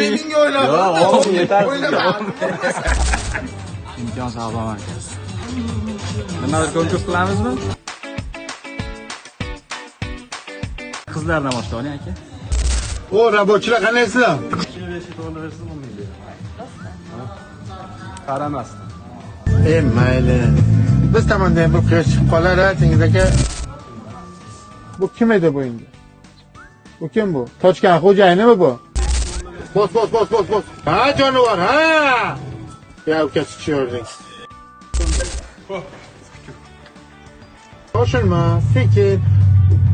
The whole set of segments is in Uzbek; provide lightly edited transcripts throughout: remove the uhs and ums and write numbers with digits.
50 mingga o'ylab. Yo'q, yetar. imkon savdo markazi. Nimadir konkurs qilamizmi? Qizlardan boshlaylik aka. O, rabochilar qanaysizlar? Qaramasdan. Mayli. Biz tomondan bu qiyosh chiqib qolar, Tengiz aka. Bu kim edi bu endi? Bu kim bu? Tochkan xo'jayinimi bu? Bos. Ha, jonivor, ha! Ya, ukasi chiqyording. Shoshilma, sekin.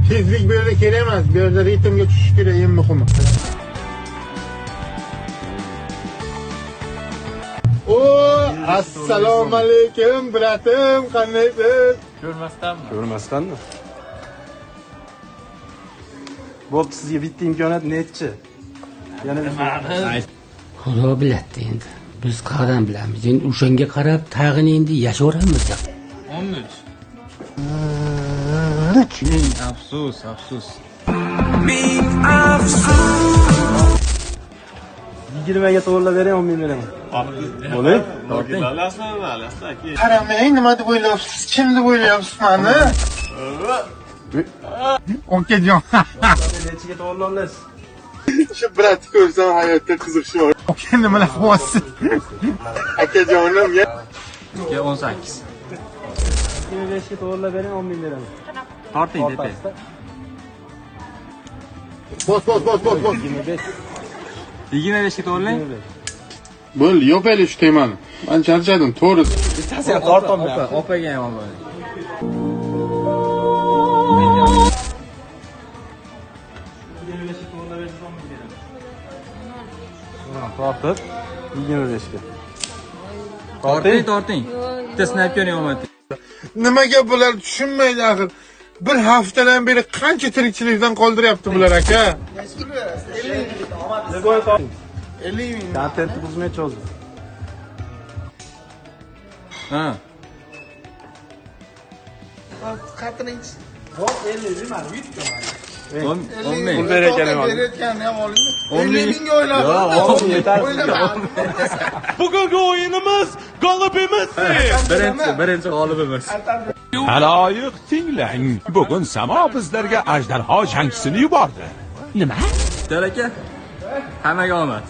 Tezlik bu yerda kerak emas. Bu yerda ritmga tushish kerak, eng muhimi. O, assalomu alaykum, bratim, qandaysiz? Ko'rmasdanmi? Bo'pti, sizga bitta imkoniyat nechi? Yana Xudo biladi endi. Biz qayerdan bilamiz? Endi o'shanga qarab tag'in endi yashaveramiz. 13. Afsus. Ming afsus. 20 ga to'g'rilab bering, 10 ming beraman. Bo'lay? Qaramang, nima deb o'ylayapsiz? Kim deb o'ylayapsiz meni? Okajon. Nechiga to'g'rilab olasiz? Shu bratni ko'rsam hayotda qiziqish bor. Oka nimalar qilyapsiz? Akajonim, ya. 18. 25 ga to'g'rilab bering, 10 ming beraman. Torting tepa. Bos. 25. 25 ga to'g'rilang. Bo'l, yopayli shu temani. Men charchadim, to'g'ri. Bittasiga tortolmayapman. Opaga ham bo'ladi. Tortib 25 ga. Torting. Bitta snayper yo'qmi? Nimaga bular tushunmaydi axir. Bir haftadan beri qancha tirikchilikdan qoldiryapti bular aka? 50 ming. Kontentni buzmay cho'zdi. Ha. Qatiring. 10 ming. Pul berayotganim bor. Berayotganim ham oling. 10 50 mingga o'ylab. Yo'q, yetar. Bugungi o'yinimiz g'olibimiz. Birinchi g'olibimiz. Haloyiq tinglang. Bugun samo bizlarga ajdarho jangsini yubordi. Aka, hammaga omad.